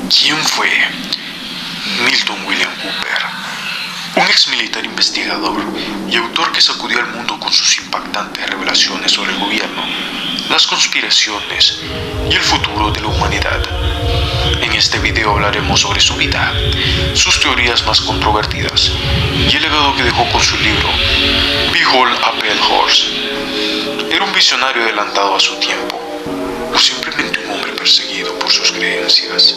¿Quién fue Milton William Cooper? Un ex militar investigador y autor que sacudió al mundo con sus impactantes revelaciones sobre el gobierno, las conspiraciones y el futuro de la humanidad. En este video hablaremos sobre su vida, sus teorías más controvertidas y el legado que dejó con su libro Behold a Pale Horse. ¿Era un visionario adelantado a su tiempo o simplemente un hombre perseguido por sus creencias?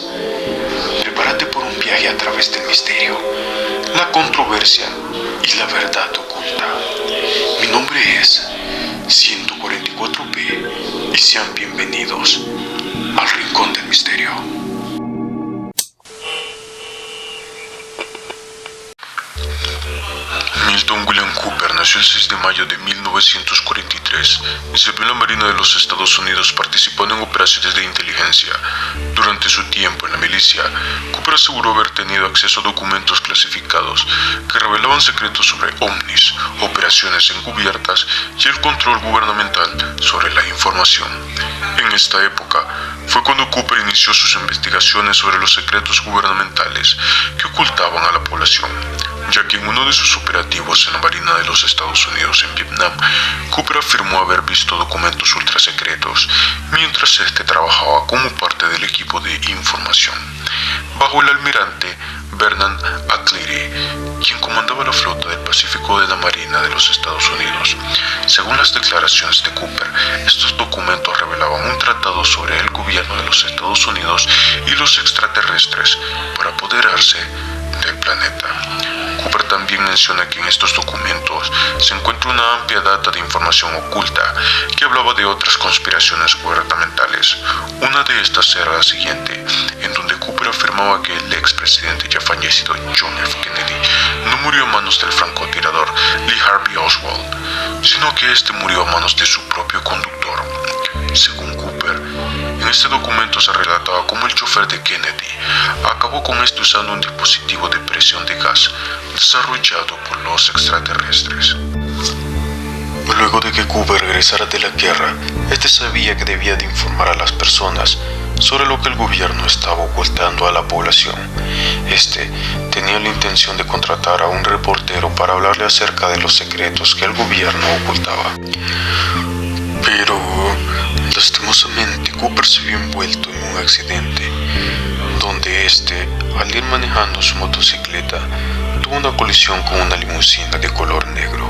Prepárate por un viaje a través del misterio, la controversia y la verdad oculta. Mi nombre es 144P y sean bienvenidos al Rincón del Misterio. Milton William Cooper nació el 6 de mayo de 1943 y sirvió en la Marina de los Estados Unidos participando en operaciones de inteligencia. Durante su tiempo en la milicia, Cooper aseguró haber tenido acceso a documentos clasificados que revelaban secretos sobre ovnis, operaciones encubiertas y el control gubernamental sobre la información. En esta época fue cuando Cooper inició sus investigaciones sobre los secretos gubernamentales que ocultaban a la población, ya que en uno de sus operativos en la Marina de los Estados Unidos en Vietnam, Cooper afirmó haber visto documentos ultrasecretos mientras trabajaba como parte del equipo de información, bajo el almirante Bernard A. Cleary, quien comandaba la flota del Pacífico de la Marina de los Estados Unidos. Según las declaraciones de Cooper, estos documentos revelaban un tratado sobre el gobierno de los Estados Unidos y los extraterrestres para apoderarse del planeta. Cooper también menciona que en estos documentos se encuentra una amplia data de información oculta que hablaba de otras conspiraciones gubernamentales. Una de estas era la siguiente, en donde Cooper afirmaba que el expresidente ya fallecido John F. Kennedy no murió a manos del francotirador Lee Harvey Oswald, sino que este murió a manos de su propio conductor. Según Cooper, en este documento se relataba cómo el chofer de Kennedy acabó con esto usando un dispositivo de presión de gas desarrollado por los extraterrestres. Luego de que Cooper regresara de la guerra, sabía que debía de informar a las personas sobre lo que el gobierno estaba ocultando a la población. Tenía la intención de contratar a un reportero para hablarle acerca de los secretos que el gobierno ocultaba. Pero, lastimosamente, Cooper se vio envuelto en un accidente, donde al ir manejando su motocicleta, tuvo una colisión con una limusina de color negro,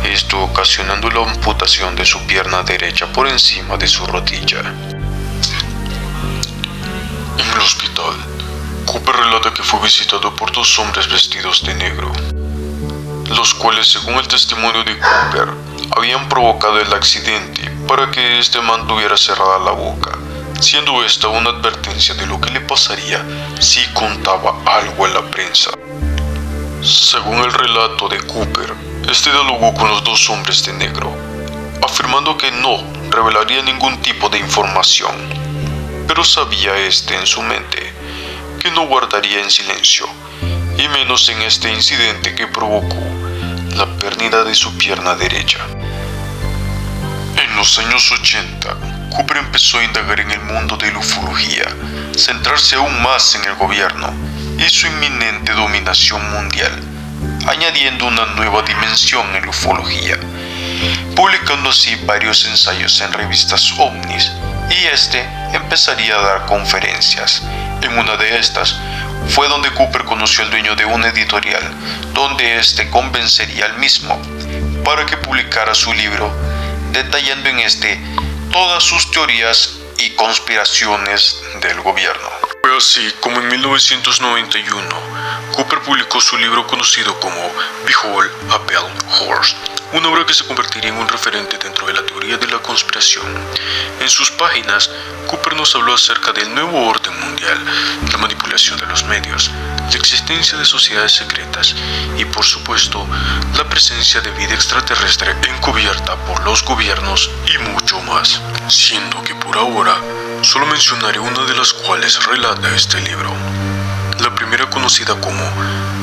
esto ocasionando la amputación de su pierna derecha por encima de su rodilla. En el hospital, Cooper relata que fue visitado por dos hombres vestidos de negro, los cuales, según el testimonio de Cooper, habían provocado el accidente para que mantuviera cerrada la boca, siendo esta una advertencia de lo que le pasaría si contaba algo en la prensa. Según el relato de Cooper, dialogó con los dos hombres de negro, afirmando que no revelaría ningún tipo de información, pero sabía en su mente que no guardaría en silencio, y menos en este incidente que provocó la pérdida de su pierna derecha. En los años 80, Cooper empezó a indagar en el mundo de la ufología, centrarse aún más en el gobierno y su inminente dominación mundial, añadiendo una nueva dimensión en la ufología, publicando así varios ensayos en revistas ovnis, y empezaría a dar conferencias. En una de estas fue donde Cooper conoció al dueño de una editorial, donde convencería al mismo para que publicara su libro, detallando en todas sus teorías y conspiraciones del gobierno. Fue así como en 1991 Cooper publicó su libro conocido como Behold a Pale Horse, una obra que se convertiría en un referente dentro de la teoría de la conspiración. En sus páginas, Cooper nos habló acerca del nuevo orden mundial, la manipulación de los medios, la existencia de sociedades secretas y, por supuesto, la presencia de vida extraterrestre encubierta por los gobiernos y mucho más, siendo que por ahora solo mencionaré una de las cuales relata este libro. La primera, conocida como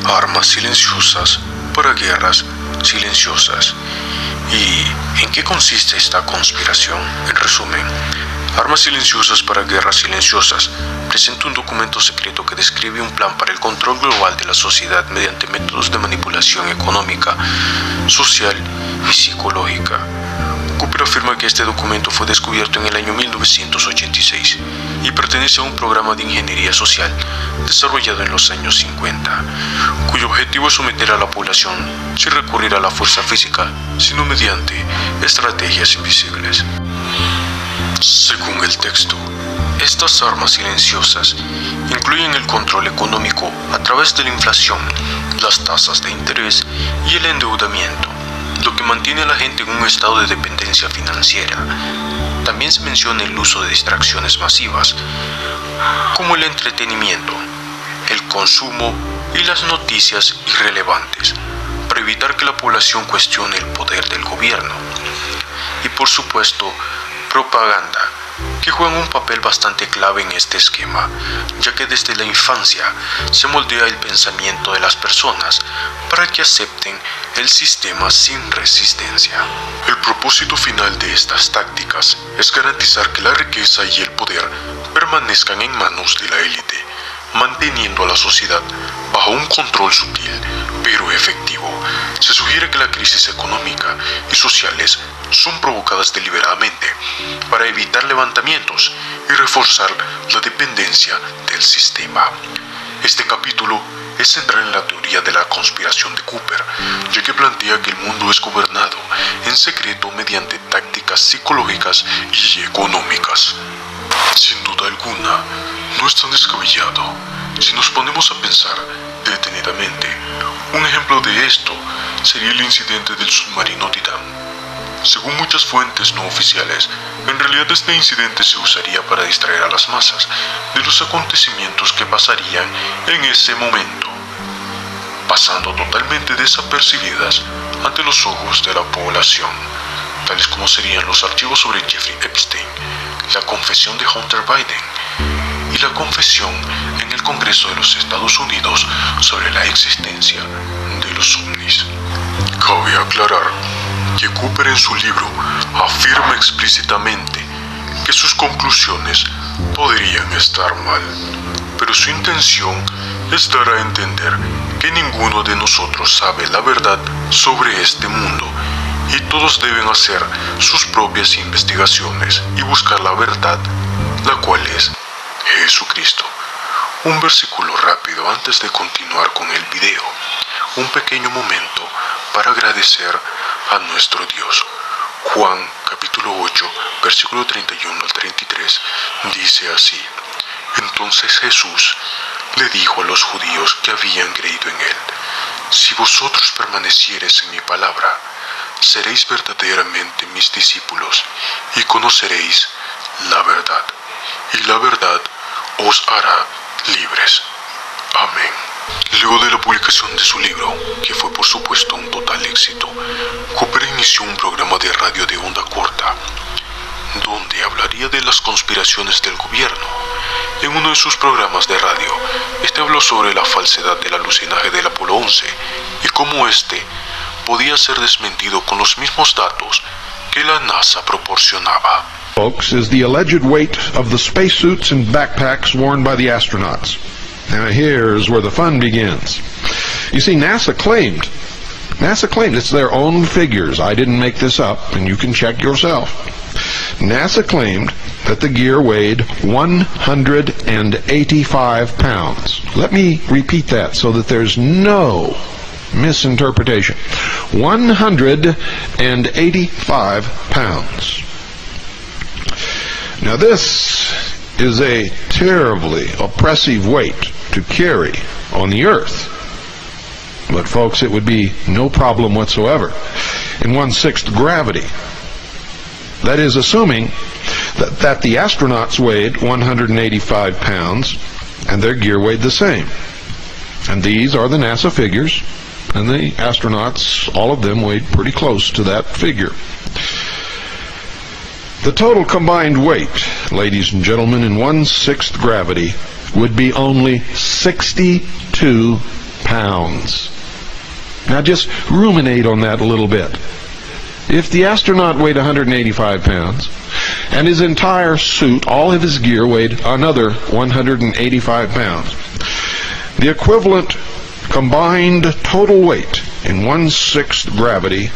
Armas silenciosas para guerras silenciosas. ¿Y en qué consiste esta conspiración? En resumen, Armas silenciosas para guerras silenciosas presenta un documento secreto que describe un plan para el control global de la sociedad mediante métodos de manipulación económica, social y psicológica. Cooper afirma que este documento fue descubierto en el año 1986 y pertenece a un programa de ingeniería social desarrollado en los años 50, cuyo objetivo es someter a la población sin recurrir a la fuerza física, sino mediante estrategias invisibles. Según el texto, estas armas silenciosas incluyen el control económico a través de la inflación, las tasas de interés y el endeudamiento, lo que mantiene a la gente en un estado de dependencia financiera. También se menciona el uso de distracciones masivas, como el entretenimiento, el consumo y las noticias irrelevantes, para evitar que la población cuestione el poder del gobierno. Y por supuesto, propaganda, que juega un papel bastante clave en este esquema, ya que desde la infancia se moldea el pensamiento de las personas para que acepten el sistema sin resistencia. El propósito final de estas tácticas es garantizar que la riqueza y el poder permanezcan en manos de la élite, manteniendo a la sociedad bajo un control sutil pero efectivo. Se sugiere que la crisis económica y sociales son provocadas deliberadamente para evitar levantamientos y reforzar la dependencia del sistema. Este capítulo es central en la teoría de la conspiración de Cooper, ya que plantea que el mundo es gobernado en secreto mediante tácticas psicológicas y económicas. Sin duda alguna, no es tan descabellado si nos ponemos a pensar detenidamente. Un ejemplo de esto sería el incidente del submarino Titán. Según muchas fuentes no oficiales, en realidad este incidente se usaría para distraer a las masas de los acontecimientos que pasarían en ese momento, pasando totalmente desapercibidas ante los ojos de la población, tales como serían los archivos sobre Jeffrey Epstein, la confesión de Hunter Biden y la confesión en el Congreso de los Estados Unidos sobre la existencia de los ovnis. Cabe aclarar que Cooper en su libro afirma explícitamente que sus conclusiones podrían estar mal, pero su intención es dar a entender que ninguno de nosotros sabe la verdad sobre este mundo y todos deben hacer sus propias investigaciones y buscar la verdad, la cual es Jesucristo. Un versículo rápido antes de continuar con el video, un pequeño momento para agradecer a nuestro Dios. Juan capítulo 8, versículo 31 al 33, dice así: Entonces Jesús le dijo a los judíos que habían creído en él: Si vosotros permaneciereis en mi palabra, seréis verdaderamente mis discípulos y conoceréis la verdad, y la verdad os hará libres. Amén. Luego de la publicación de su libro, que fue por supuesto un total éxito, Cooper inició un programa de radio de onda corta, donde hablaría de las conspiraciones del gobierno. En uno de sus programas de radio, habló sobre la falsedad del alucinaje del Apolo 11 y cómo este podía ser desmentido con los mismos datos que la NASA proporcionaba. Folks, is the alleged weight of the spacesuits and backpacks worn by the astronauts. Now here's where the fun begins. You see, NASA claimed, it's their own figures, I didn't make this up, and you can check yourself. NASA claimed that the gear weighed 185 pounds. Let me repeat that so that there's no misinterpretation. 185 pounds. Now this is a terribly oppressive weight to carry on the earth. But folks, it would be no problem whatsoever in 1/6 gravity. That is assuming that the astronauts weighed 185 pounds and their gear weighed the same. And these are the NASA figures, and the astronauts, all of them, weighed pretty close to that figure. The total combined weight, ladies and gentlemen, in 1/6 gravity would be only 62 pounds. Now just ruminate on that a little bit. If the astronaut weighed 185 pounds and his entire suit, all of his gear, weighed another 185 pounds. The equivalent combined total weight in 1/6 gravity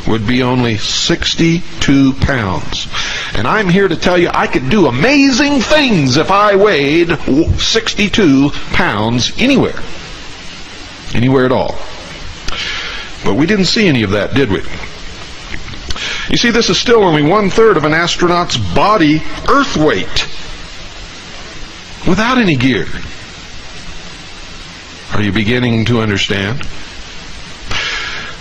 would be only 62 pounds. And I'm here to tell you I could do amazing things if I weighed 62 pounds anywhere. Anywhere at all. But we didn't see any of that, did we? You see, this is still only 1/3 of an astronaut's body Earth weight, without any gear. Are you beginning to understand?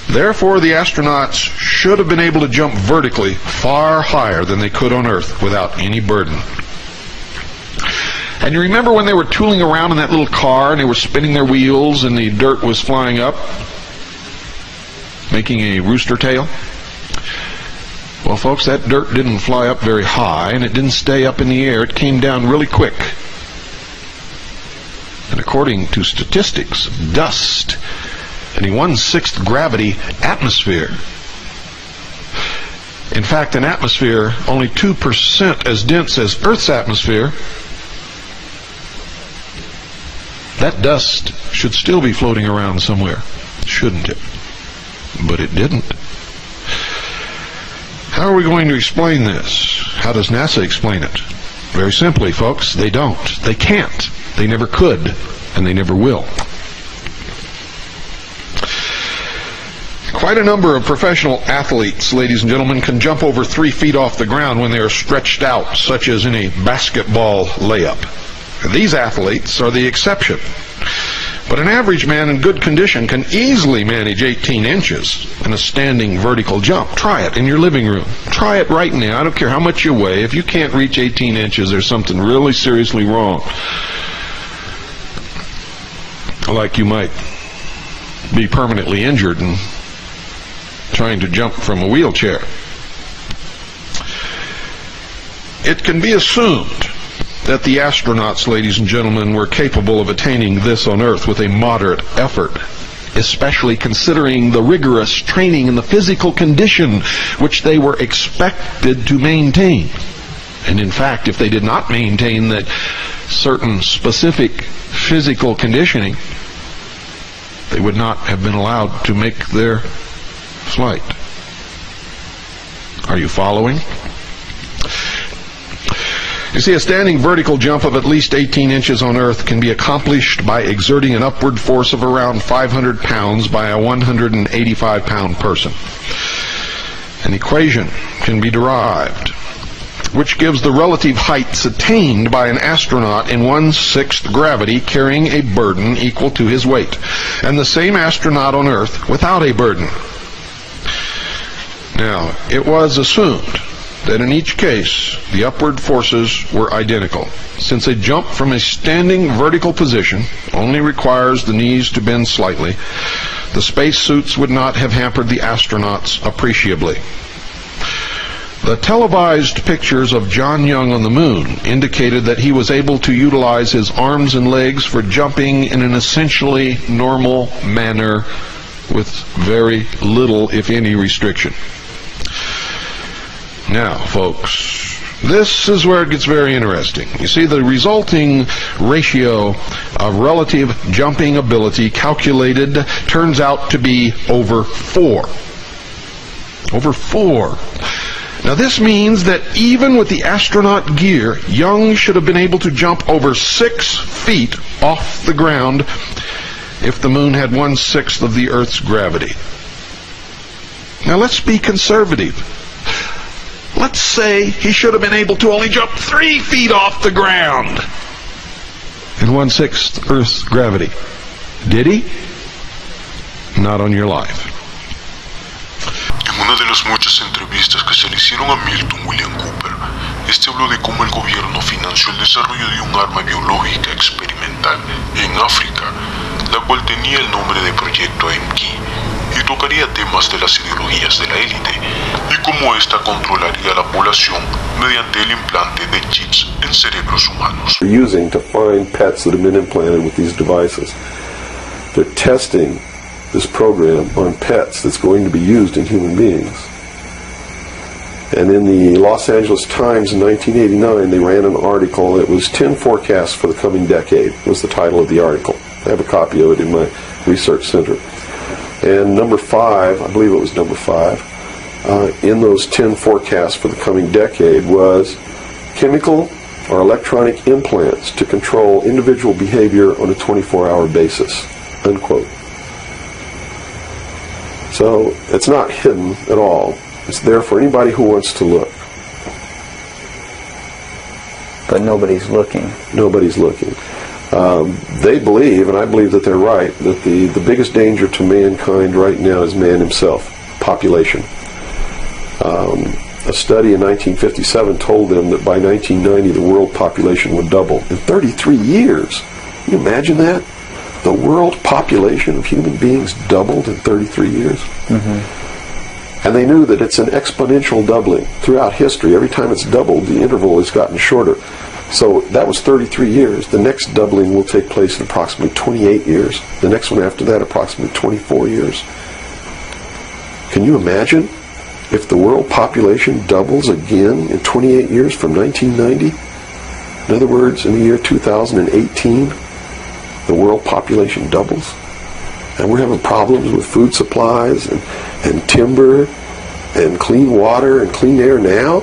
Therefore, the astronauts should have been able to jump vertically far higher than they could on Earth without any burden. And you remember when they were tooling around in that little car and they were spinning their wheels and the dirt was flying up, making a rooster tail? Well, folks, that dirt didn't fly up very high and it didn't stay up in the air. It came down really quick. And according to statistics, dust in a 1/6 gravity atmosphere. In fact, an atmosphere only 2% as dense as Earth's atmosphere, that dust should still be floating around somewhere, shouldn't it? But it didn't. How are we going to explain this? How does NASA explain it? Very simply, folks, they don't. They can't. They never could, and they never will. Quite a number of professional athletes, ladies and gentlemen, can jump over 3 feet off the ground when they are stretched out, such as in a basketball layup. These athletes are the exception. But an average man in good condition can easily manage 18 inches in a standing vertical jump. Try it in your living room. Try it right now. I don't care how much you weigh. If you can't reach 18 inches, there's something really seriously wrong. Like you might be permanently injured and trying to jump from a wheelchair. It can be assumed that the astronauts, ladies and gentlemen, were capable of attaining this on Earth with a moderate effort, especially considering the rigorous training and the physical condition which they were expected to maintain. And in fact, if they did not maintain that certain specific physical conditioning, they would not have been allowed to make their flight. Are you following? You see, a standing vertical jump of at least 18 inches on Earth can be accomplished by exerting an upward force of around 500 pounds by a 185-pound person. An equation can be derived which gives the relative heights attained by an astronaut in 1/6 gravity carrying a burden equal to his weight, and the same astronaut on Earth without a burden. Now, it was assumed that in each case the upward forces were identical. Since a jump from a standing vertical position only requires the knees to bend slightly, the spacesuits would not have hampered the astronauts appreciably. The televised pictures of John Young on the moon indicated that he was able to utilize his arms and legs for jumping in an essentially normal manner with very little, if any, restriction. Now, folks, this is where it gets very interesting. You see, the resulting ratio of relative jumping ability calculated turns out to be over 4. Over 4. Now, this means that even with the astronaut gear, Young should have been able to jump over 6 feet off the ground if the moon had 1/6 of the Earth's gravity. Now, let's be conservative. Let's say he should have been able to only jump 3 feet off the ground in 1/6 Earth's gravity. Did he? Not on your life. En una de las muchas entrevistas que se le hicieron a Milton William Cooper, este habló de cómo el gobierno financió el desarrollo de un arma biológica experimental en África, la cual tenía el nombre de Proyecto EMKI, y tocaría temas de las ideologías de la élite y cómo ésta controlaría a la población mediante el implante de chips en cerebros humanos. Using to find pets that have been implanted with these devices. They're testing this program on pets that's going to be used in human beings. And in the Los Angeles Times in 1989, they ran an article. It was 10 Forecasts for the Coming Decade was the title of the article. I have a copy of it in my research center. And number 5, I believe it was number 5, in those 10 forecasts for the coming decade was chemical or electronic implants to control individual behavior on a 24-hour basis, unquote. So it's not hidden at all. It's there for anybody who wants to look. But nobody's looking. Nobody's looking. They believe, and I believe that they're right, that the biggest danger to mankind right now is man himself, population. A study in 1957 told them that by 1990 the world population would double. In 33 years. Can you imagine that? The world population of human beings doubled in 33 years. Mm-hmm. And they knew that it's an exponential doubling throughout history. Every time it's doubled, the interval has gotten shorter. So that was 33 years. The next doubling will take place in approximately 28 years. The next one after that, approximately 24 years. Can you imagine if the world population doubles again in 28 years from 1990? In other words, in the year 2018, the world population doubles. And we're having problems with food supplies and timber and clean water and clean air now.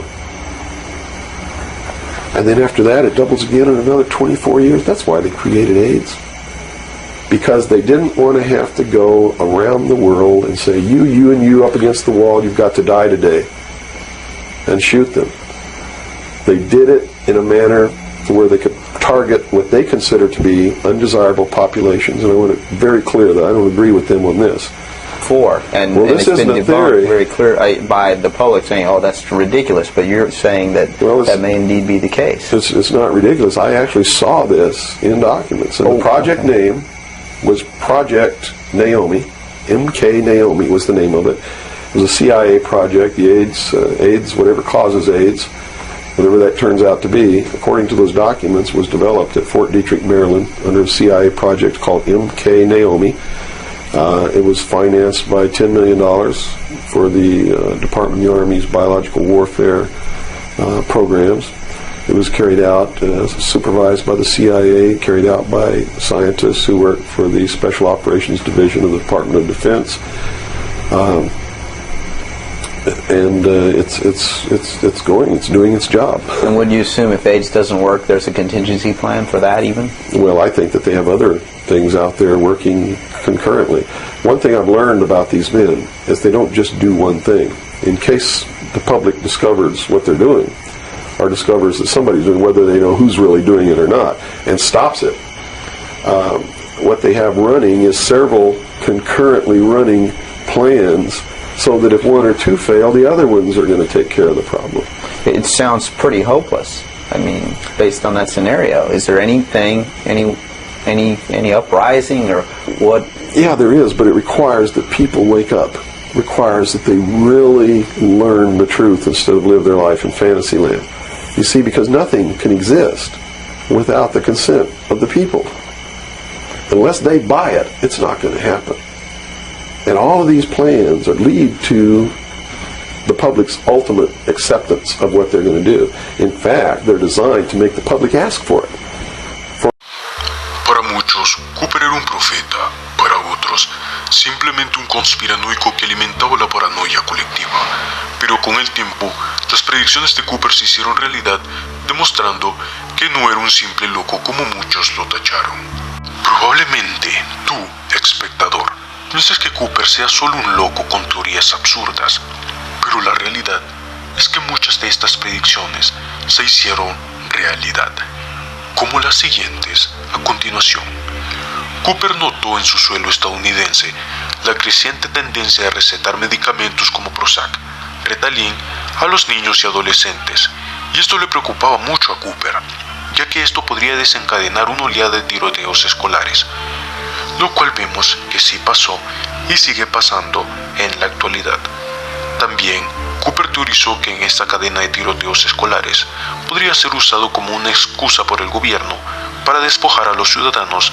And then after that, it doubles again in another 24 years. That's why they created AIDS. Because they didn't want to have to go around the world and say, you, and you up against the wall, you've got to die today. And shoot them. They did it in a manner where they could target what they consider to be undesirable populations. And I want to be very clear that I don't agree with them on this. And this it's been isn't a debunked theory. very clear by the public saying, oh, that's ridiculous, but you're saying that that may indeed be the case. It's not ridiculous. I actually saw this in documents. And the project name was Project Naomi. MK Naomi was the name of it. It was a CIA project, the AIDS, whatever causes AIDS, whatever that turns out to be, according to those documents, was developed at Fort Detrick, Maryland, under a CIA project called MK Naomi. It was financed by $10 million for the Department of the Army's biological warfare programs. It was carried out, supervised by the CIA, carried out by scientists who work for the Special Operations Division of the Department of Defense. And it's doing its job. And would you assume if AIDS doesn't work, there's a contingency plan for that even? Well, I think that they have other things out there working concurrently. One thing I've learned about these men is they don't just do one thing. In case the public discovers what they're doing, or discovers that somebody's doing, whether they know who's really doing it or not, and stops it, what they have running is several concurrently running plans, so that if one or two fail, the other ones are going to take care of the problem. It sounds pretty hopeless. I mean, based on that scenario, is there anything, any uprising or what? Yeah, there is, but it requires that people wake up. It requires that they really learn the truth instead of live their life in fantasy land. You see, because nothing can exist without the consent of the people. Unless they buy it, it's not going to happen. And all of these plans lead to the public's ultimate acceptance of what they're going to do. In fact, they're designed to make the public ask for it. Para muchos, Cooper era un profeta. Para otros, simplemente un conspiranoico que alimentaba la paranoia colectiva. Pero con el tiempo, las predicciones de Cooper se hicieron realidad, demostrando que no era un simple loco como muchos lo tacharon. Probablemente tú, espectador, piensas que Cooper sea solo un loco con teorías absurdas, pero la realidad es que muchas de estas predicciones se hicieron realidad, como las siguientes a continuación. Cooper notó en su suelo estadounidense la creciente tendencia a recetar medicamentos como Prozac, Ritalin a los niños y adolescentes, y esto le preocupaba mucho a Cooper, ya que esto podría desencadenar una oleada de tiroteos escolares, lo cual vemos que sí pasó y sigue pasando en la actualidad. También, Cooper teorizó que en esta cadena de tiroteos escolares podría ser usado como una excusa por el gobierno para despojar a los ciudadanos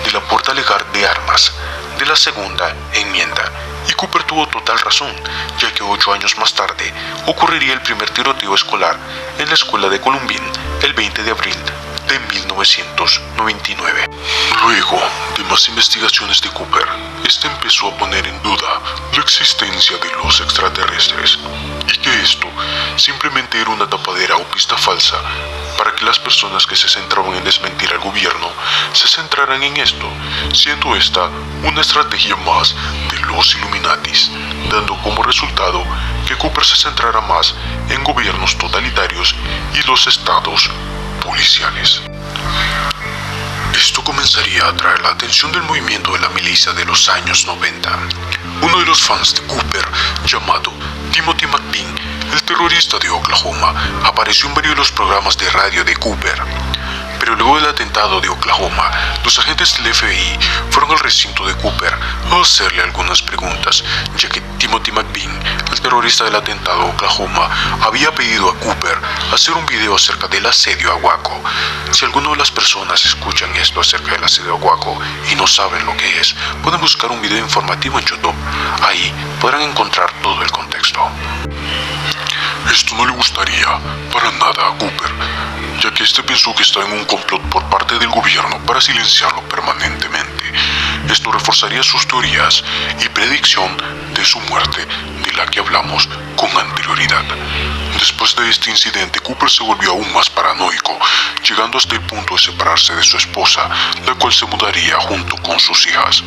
de la puerta legal de armas, de la segunda enmienda. Y Cooper tuvo total razón, ya que 8 años más tarde ocurriría el primer tiroteo escolar en la escuela de Columbine el 20 de abril de 1999. Luego de más investigaciones de Cooper, este empezó a poner en duda la existencia de los extraterrestres y que esto simplemente era una tapadera o pista falsa para que las personas que se centraban en desmentir al gobierno se centraran en esto, siendo esta una estrategia más de los Illuminatis, dando como resultado que Cooper se centrara más en gobiernos totalitarios y los estados policiales. Esto comenzaría a atraer la atención del movimiento de la milicia de los años 90. Uno de los fans de Cooper, llamado Timothy McVeigh, el terrorista de Oklahoma, apareció en varios de los programas de radio de Cooper. Pero luego del atentado de Oklahoma, los agentes del FBI fueron al recinto de Cooper a hacerle algunas preguntas, ya que Timothy McVeigh, el terrorista del atentado a Oklahoma, había pedido a Cooper hacer un video acerca del asedio a Waco. Si alguna de las personas escuchan esto acerca del asedio a Waco y no saben lo que es, pueden buscar un video informativo en YouTube. Ahí podrán encontrar todo el contexto. Esto no le gustaría para nada a Cooper, ya que este pensó que estaba en un complot por parte del gobierno para silenciarlo permanentemente. Esto reforzaría sus teorías y predicción de su muerte, de la que hablamos con anterioridad. Después de este incidente, Cooper se volvió aún más paranoico, llegando hasta el punto de separarse de su esposa, la cual se mudaría junto con sus hijas.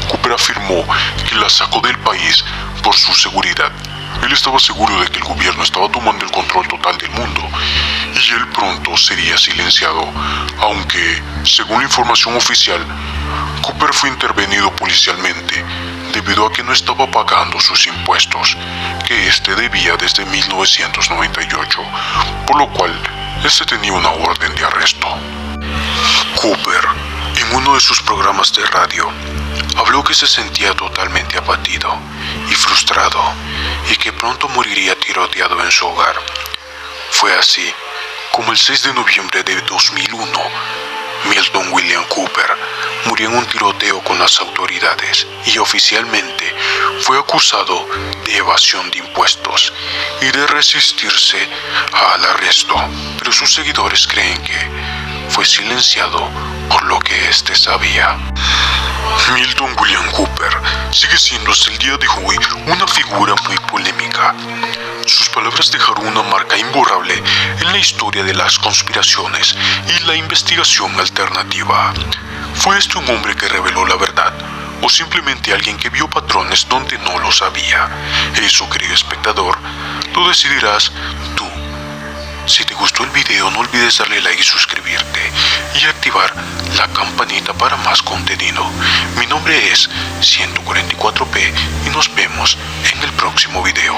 Cooper afirmó que la sacó del país por su seguridad. Él estaba seguro de que el gobierno estaba tomando el control total del mundo y él pronto sería silenciado, aunque, según la información oficial, Cooper fue intervenido policialmente debido a que no estaba pagando sus impuestos, que este debía desde 1998, por lo cual este tenía una orden de arresto. Cooper, en uno de sus programas de radio, habló que se sentía totalmente abatido y frustrado y que pronto moriría tiroteado en su hogar. Fue así como el 6 de noviembre de 2001, Milton William Cooper murió en un tiroteo con las autoridades y oficialmente fue acusado de evasión de impuestos y de resistirse al arresto, pero sus seguidores creen que fue silenciado por lo que éste sabía. Milton William Cooper sigue siendo hasta el día de hoy una figura muy polémica. Sus palabras dejaron una marca imborrable en la historia de las conspiraciones y la investigación alternativa. ¿Fue este un hombre que reveló la verdad? ¿O simplemente alguien que vio patrones donde no lo sabía? Eso, querido espectador, lo decidirás tú. Si te gustó el video, no olvides darle like y suscribirte y activar la campanita para más contenido. Mi nombre es 144p y nos vemos en el próximo video.